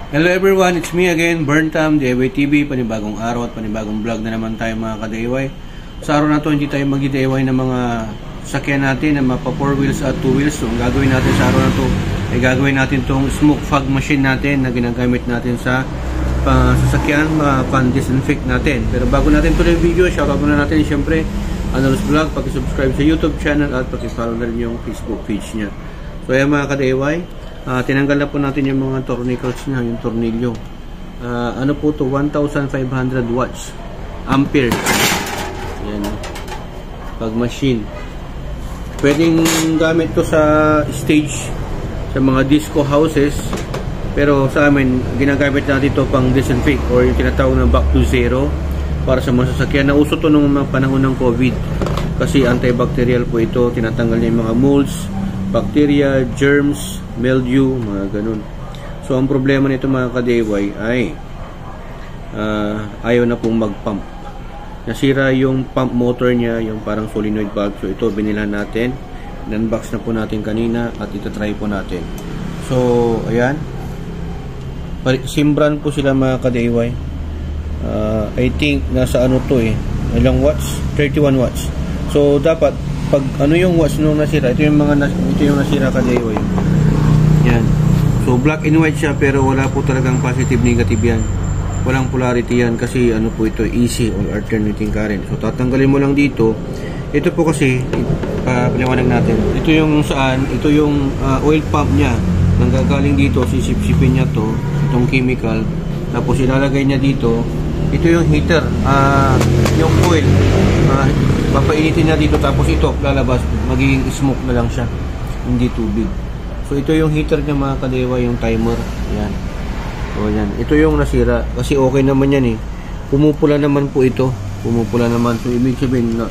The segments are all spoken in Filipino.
Hello everyone, it's me again, Burntam, DIY TV, panibagong araw at panibagong vlog na naman tayo mga ka-DIY. Sa araw na to, hindi tayo mag-DIY ng mga sakyan natin na mapa 4 wheels at 2 wheels. So, ang gagawin natin sa araw na to, ay gagawin natin tong smoke fog machine natin na ginagamit natin sa sasakyan, pan-disinfect natin. Pero bago natin tuloy yung video, shoutout muna natin siyempre, Anolos Vlog, pakisubscribe sa YouTube channel at pakifollow na rin yung Facebook page niya. So ayan mga ka-DIY, tinanggal na po natin yung mga tornicles niya, yung tornilyo. Ano po to, 1,500 watts ampere. Ayan, pag machine. Pwedeng gamit to sa stage, sa mga disco houses. Pero sa amin, ginagamit natin ito pang disinfect or yung tinatawag na back to zero para sa mga sasakyan. Nauso to nung mga panahon ng COVID kasi antibacterial po ito. Tinatanggal niya yung mga molds, bacteria, germs, mildew, mga ganun. So ang problema nito mga ka-DIY ay ayaw na pong mag-pump. Nasira yung pump motor niya, yung parang solenoid valve. So ito binilhan natin, in-unbox na po natin kanina at itatry po natin. So ayan, simbran po sila mga ka-DIY. I think nasa ano to ilang watts? 31 watts. So dapat pag ano yung watts nung nasira, ito yung nasira ka-DIY. Yan. So black and white siya pero wala po talagang positive negative yan. Walang polarity yan kasi ano po ito, AC or alternating current. So tatanggalin mo lang dito. Ito po kasi paliwanag natin. Ito yung saan, ito yung oil pump niya. Nanggagaling dito, sisip-sipin niya to, itong chemical. Tapos ilalagay niya dito. Ito yung heater, yung oil. Papainitin niya dito tapos ito lalabas, magiging smoke na lang siya, hindi tubig. So ito yung heater niya mga ka-DIY, yung timer. Yan. So yan. Ito yung nasira kasi okay naman yan Pumupula naman po ito. Pumupula naman. So ibig sabihin na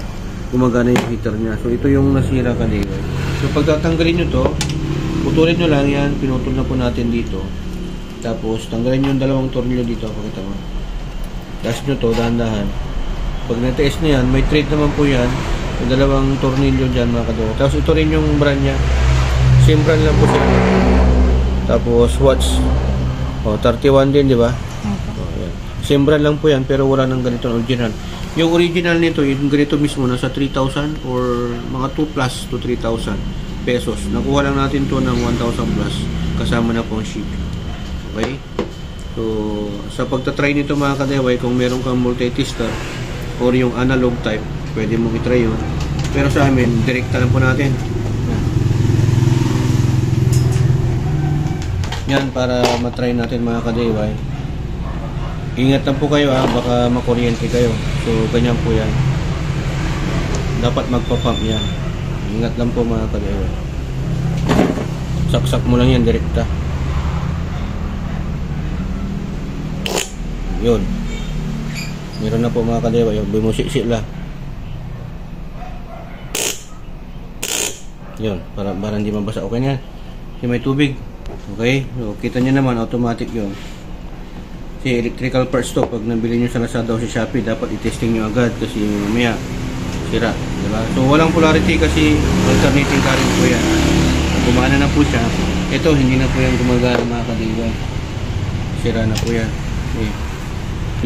gumagana yung heater niya. So ito yung nasira ka-DIY. So pag tatanggalin nyo to, putulin nyo lang yan. Pinutol na po natin dito. Tapos tanggalin nyo yung dalawang tornilyo dito. Pakita mo. Taas nyo to, dahan-dahan. Pag na-test nyo yan, may thread naman po yan. Yung dalawang tornilyo dyan mga ka-DIY. Tapos ito rin yung brand nya. Same brand lang po sila. Tapos watts. 31 din, di ba? Same brand lang po yan, pero wala nang ganito original. Yung original nito, yung ganito mismo, nasa 3,000 or mga 2 plus to 3,000 pesos. Nakuha lang natin to ng 1,000 plus. Kasama na po ang ship. Okay? So, sa pagtatry nito mga ka-DIY, kung meron kang multi-tester or yung analog type, pwede mong itry yun. Pero sa amin, direkta lang po natin. Yan, para matry natin mga ka-DIY. Ingat lang po kayo baka makuryente kayo. So, ganyan po yan. Dapat magpa-pump yan. Ingat lang po mga ka-DIY. Saksak mo lang yan direkta. Yun. Meron na po mga ka-DIY. Bumusik-sik lang. Yun. Para hindi mabasa. Okay na yan. Kasi may tubig. Okay. So, kita nyo naman. Automatic yun. Kasi electrical parts to. Pag nabili nyo sa Lazada o sa Shopee, dapat i-testing nyo agad. Kasi mamaya sira. Diba? So walang polarity kasi alternating current po yan. Gumana na po siya. Ito hindi na po yan gumagana mga ka-DIY. Sira na po yan. Okay.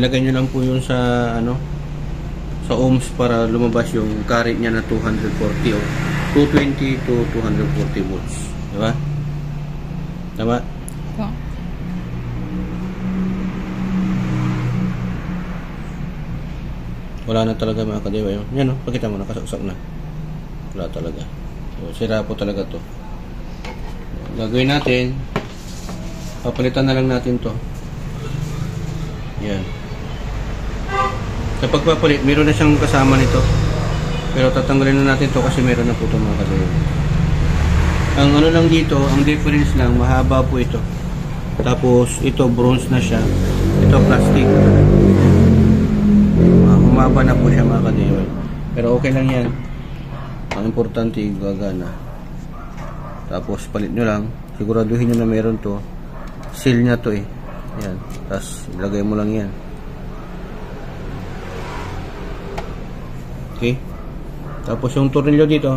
Ilagay nyo lang po yun sa sa ohms para lumabas yung current niya na 240 o 220 to 240 volts. Diba? Tama? Yeah. Wala na talaga mga ka-DIY. Yan pakita mo, nakasaksak na. Wala talaga. So, sira po talaga to. Gagawin natin, papalitan na lang natin to. Yan. Sa pagpapalit, meron na siyang kasama nito. Pero tatanggalin na natin to kasi meron na po ito mga ka-DIY. Ang ano lang dito, ang difference lang, mahaba po ito. Tapos ito bronze na siya. Ito plastic. Humaba na po siya mga ka-DIY. Pero okay lang yan. Ang importante gagana. Tapos palit nyo lang. Siguraduhin nyo na meron to. Seal nya to Yan. Tapos ilagay mo lang yan. Okay. Tapos yung tornilyo dito,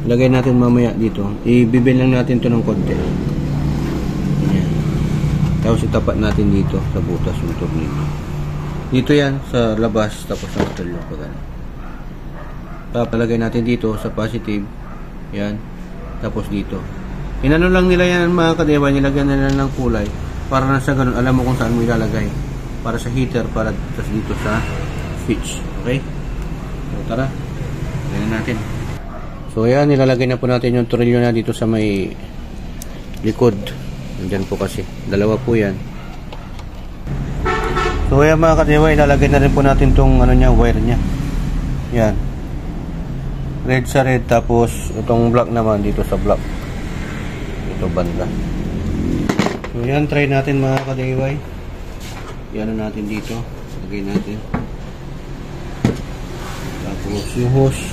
ilagay natin mamaya dito. Ibibin lang natin to ng konti. Yan. Tapos itapat natin dito sa butas yung tornilyo. Dito yan sa labas, tapos sa tornilyo pa gano'n. Papalagay natin dito sa positive. Yan. Tapos dito. Inano lang nila yan mga kadeway, nilagyan nila ng kulay para na sa ganun alam mo kung saan mo ilalagay, para sa heater, para dito sa switch. Okay, so tara, gawin natin. So yan, nilalagay na po natin yung tornilyo na dito sa may likod. Nandyan po kasi dalawa po yan. So yan mga kadeway, ilalagay na rin po natin tong ano nya, wire nya. Yan, red sa red, tapos itong black naman dito sa black, ito banda. So yan, try natin mga kadiway. Yan natin dito, lagay natin. Tapos yung hose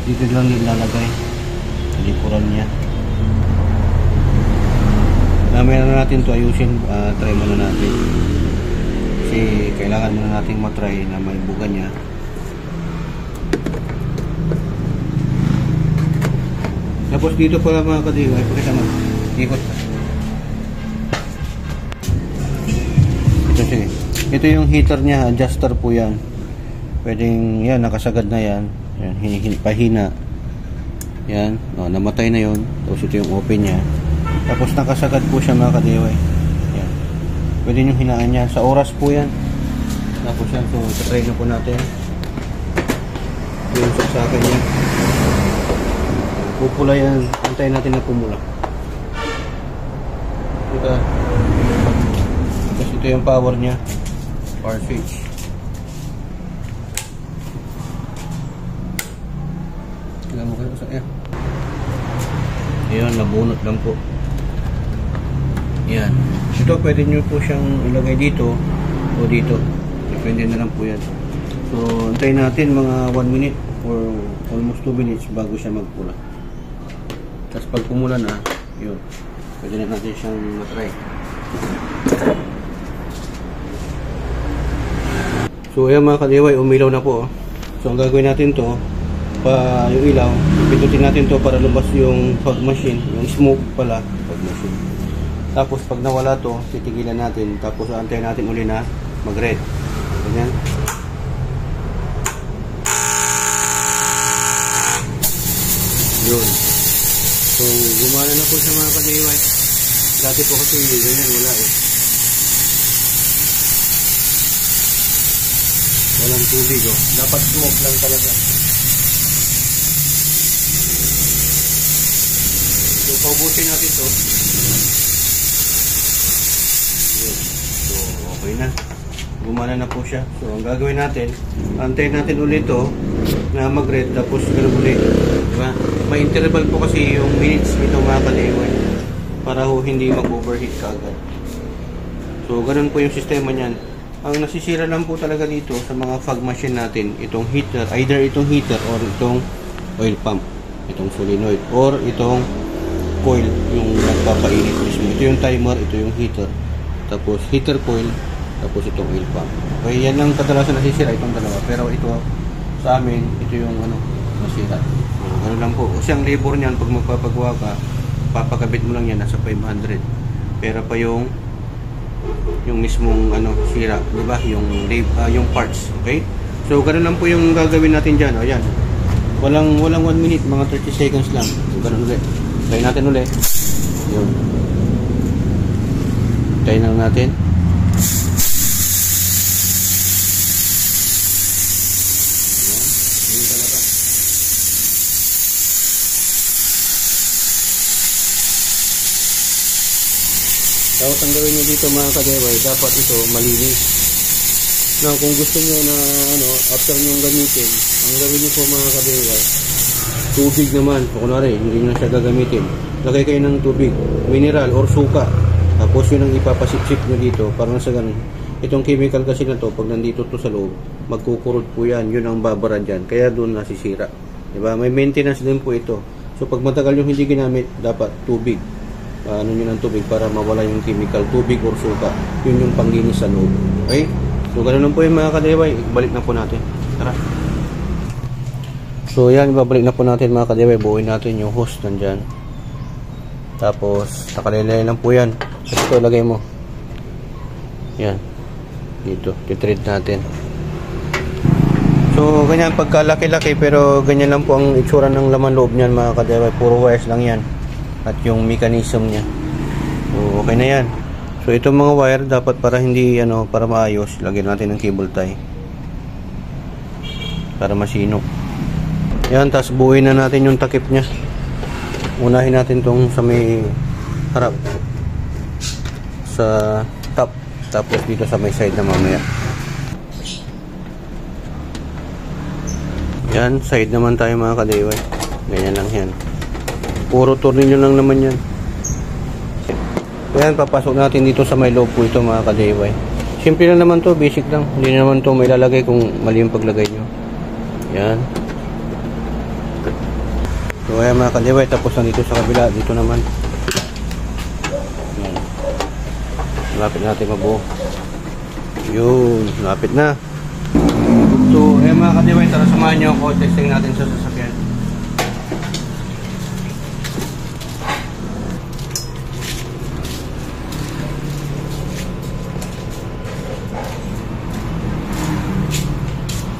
dito lang nilalagay sa likuran niya. Mamaya na natin to ayusin, try muna natin kasi kailangan muna natin matry na may buga niya. Tapos dito pala mga kadiway, pakita mo, ikot. Ito sige. Ito yung heater niya, adjuster po yan. Pwedeng, yan, nakasagad na yan. Yan, pahina. Yan, namatay na yon. Tapos ito yung open niya. Tapos nakasagad po siya mga kadiway. Yan. Pwede nyo hinaan yan. Sa oras po yan. Tapos yan, so try na po natin. Yung saksakan niya. Pupula yan, antayin natin na pumula. Ito. Tapos ito yung power nya, power switch. Tingnan mo kayo sa air. Ayan, nabunot lang po. Yan. Ito pwede nyo po siyang ilagay dito o dito. Depende na lang po yan. So antayin natin mga 1 minute or almost 2 minutes bago siya magpula. Tapos pag pumula na, yun, pwede na natin siyang matry. So ayan mga kadiway, umilaw na po. So ang gagawin natin to, yung ilaw, pindutin natin to para lumabas yung fog machine, yung smoke pala, fog machine. Tapos pag nawala to, titigilan natin, tapos antayin natin uli na mag-red. Ganyan. Yun. So, gumana na po siya mga kadiway. Dati po kasi ganyan, wala eh. Walang tubig oh. Dapat smoke lang talaga. So, paubusin natin ito. So, okay na. Gumana na po siya. So, ang gagawin natin, antayin natin ulit ito na mag-red, tapos ganun ulit. Diba? May interval po kasi yung minutes nito mga kadiway para ho hindi mag-overheat kaagad. So, ganun po yung sistema niyan. Ang nasisira lang po talaga dito sa mga fog machine natin, itong heater, either itong heater or itong oil pump, itong solenoid, or itong coil, yung nagpapainit mismo. Ito yung timer, ito yung heater, tapos heater coil, tapos itong oil pump. Okay, yan ang kadalasan nasisira, itong dalawa. Pero ito, sa amin, ito yung nasira. So, gano'n lang po. Kasi ang labor niyan, pag magpapagawa ka, papakabit mo lang yan, nasa 500. Pero pa yung mismong sira, di ba? Yung parts, okay? So, gano'n lang po yung gagawin natin diyan. O, yan. Walang 1 minute, mga 30 seconds lang. So, gano'n ulit. Try natin ulit. Yun. Try lang natin. Tapos ang gawin nyo dito mga kadiway, dapat ito malinis. Now, kung gusto nyo na after nyo gamitin, ang gawin nyo po mga kadiway, tubig naman. O kunwari, hindi nyo na siya gagamitin. Lagay kayo ng tubig, mineral or suka. Tapos yun ang ipapasip-sip nyo dito, parang sa ganun. Itong chemical kasi na to, pag nandito to sa loob, magkukurot po yan. Yun ang babara dyan. Kaya doon nasisira. Diba? May maintenance din po ito. So pag matagal yung hindi ginamit, dapat tubig. Nyo ng tubig para mawala yung chemical, tubig or suka. Yun yung panglinis sa loob. Okay? So ganoon lang po yung mga kadiway. Ibalik na po natin. Tara. So yan, ibabalik na po natin mga kadiway. Buuin natin yung hose nandyan. Tapos nakalilay lang po yan. Tapos ito lagay mo. Yan. Dito, titreat natin. So, ganyan pagkalaki-laki, pero ganyan lang po ang itsura ng laman loob niyan mga ka-DIY. Puro wires lang yan. At yung mechanism niya. So, okay na yan. So, itong mga wire dapat para hindi, para maayos, lagyan natin ng cable tie. Para masino. Yan, tapos buuin na natin yung takip niya. Unahin natin tong sa may harap. Sa top. Tapos dito sa may side na mamaya. Yan, side naman tayo mga ka-DIY. Ganyan lang yan. Puro tornilyo lang naman yan. Yan, papasok natin dito sa may loob po ito mga ka-DIY. Simple lang naman to, basic lang. Hindi naman to may lalagay kung mali yung paglagay nyo. Yan. So ayan mga ka-DIY, tapos nandito sa kabila, dito naman. Yan. Lapit natin mabuo. Yun, lapit na. So, mga ka-DIY, tara samahan nyo ako. Testing natin sa sasakyan.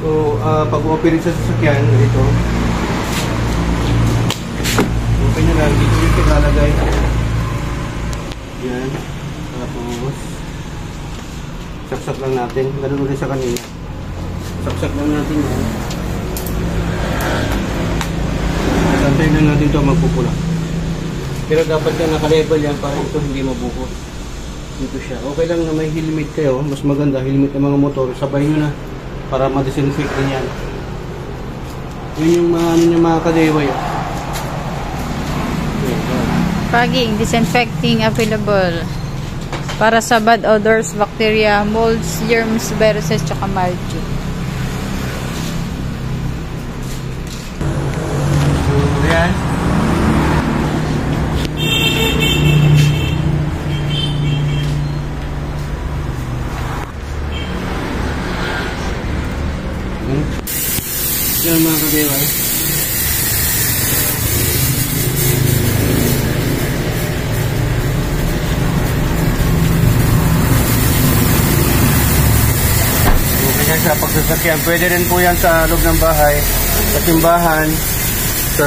So, pag-operate sa sasakyan, ito. Open nyo lang. Dito yung pinalagay. Yan. Tapos, saksak lang natin. Ganun ulit sa kanina. Saksak lang natin yan. Antayin lang natin ito magpupula. Pero dapat yan naka-level yan para ito hindi mabukot. Dito siya. Okay lang na may helmet kayo. Mas maganda helmet ng mga motor. Sabay nyo na para ma-disinfect din yan. Yun yung mga ka-DIY. Fogging, disinfecting available. Para sa bad odors, bacteria, molds, germs, viruses, tsaka mildew. Ayan. Yan mga ka-DIY. Sa pagsasakyan, pwede rin po yan sa loob ng bahay, sa simbahan, sa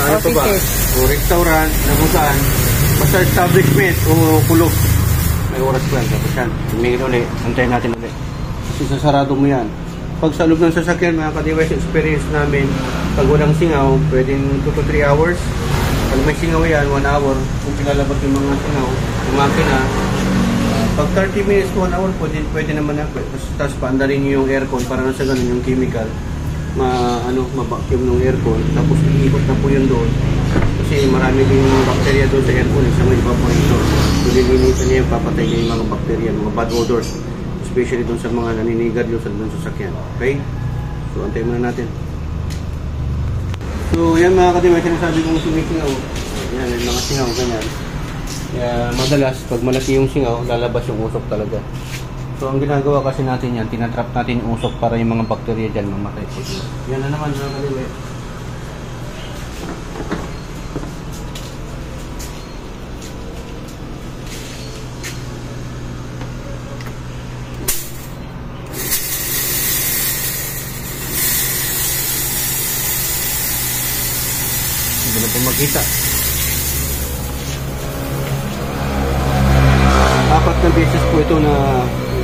ano pa ba? O restaurant, na kung saan, basta establishment o kulog. May oras po yan, tapos yan, tumingin ulit, antayin natin ulit. Kasi sasarado mo yan. Pag sa loob ng sasakyan, mga ka-DIY, experience namin, pag walang singaw, pwedeng 2 to 3 hours. Pag may singaw yan, 1 hour. Kung pinalabas yung mga singaw, yung makina, pag 30 minutes to 1 hour, pwede naman na. Tapos paandarin nyo yung aircon para na sa ganun yung chemical. Ma-vacuum ng aircon. Tapos iikot na po yun doon. Kasi marami din yung bacteria doon sa aircon. Sa mga evaporator. Nililinitan niya yung papatay niya yung mga bacteria, mga bad odors. Especially doon sa mga naninigar doon sa sasakyan. Okay? So, antayin muna natin. So, yan mga ka-DIY, sinasabi kong sumisingaw. Yan, yung mga singaw, ganyan. Kaya madalas, pag malaki yung singaw, lalabas yung usok talaga. So, ang ginagawa kasi natin yan, tinatrap natin yung usok para yung mga bakterya dyan mamatay. Yan na naman, mga ka-DIY. Hindi na po makita. 4 na beses po ito na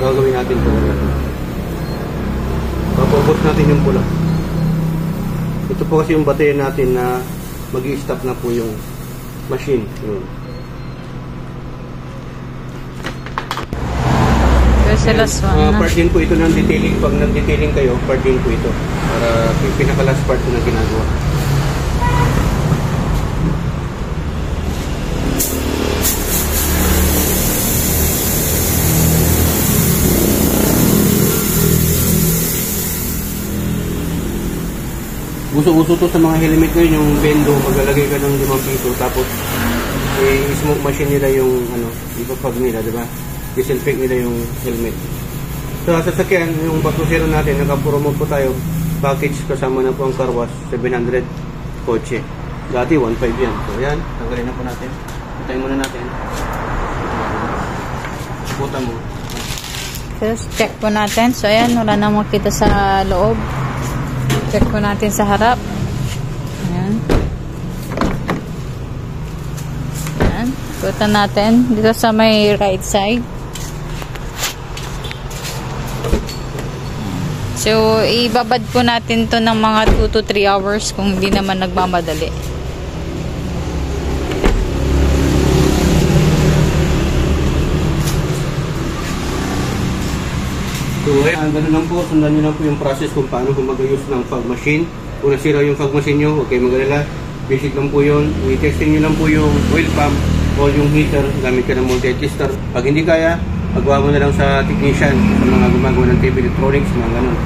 gagawin natin po. Papabot natin yung pula. Ito po kasi yung battery natin na mag-i-stop na po yung machine. Yun. Last one, part din po ito ng detailing. Pag nag-detailing kayo, part din po ito. Para pinaka-last part po na ginagawa. Uso-uso to sa mga helmet ko yung bendo, maglalagay ka ng 5 piso tapos i-smoke machine nila yung ipapag nila, di ba? Disinfect nila yung helmet. So sa sasakyan, yung patusero natin, nakapromote po tayo, package kasama na po ang car wash, 700 kotse. Dati 1.5 yan. So yan, tanggalin na po natin. Patayin muna natin. Puta mo. Tapos, check po natin. So, ayan, wala na makita sa loob. Check po natin sa harap. Ayan. Ayan. Ikutan natin. Dito sa may right side. So, ibabad po natin to ng mga 2 to 3 hours kung hindi naman nagmamadali. So, ganun lang po. Sundan nyo lang po yung process kung paano gumagayos ng fog machine. Kung nasira yung fog machine nyo, huwag kayong mag-alala. Basic lang po yun. I-testing nyo lang po yung oil pump o yung heater. Gamit ka ng multi-tester. Pag hindi kaya, pagawa mo na lang sa technician, sa mga gumagawa ng TV electronics, mga ganun.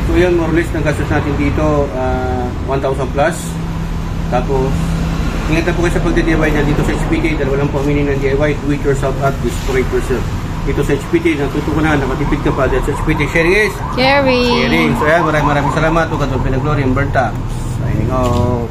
So yun, more or less, naggastos natin dito 1,000 plus. Tapos, ingatan po kayo sa pagdi-DIY na dito sa HPT. Dahil walang paminin ng DIY, do it yourself at destroy it yourself. Dito sa HPT, natuto ko na, nakatipid ka pa. Dahil sa HPT, sharing is Caring! sharing. So yan, maraming salamat. Huwag ka doon pinag-glory, Berta. Signing off.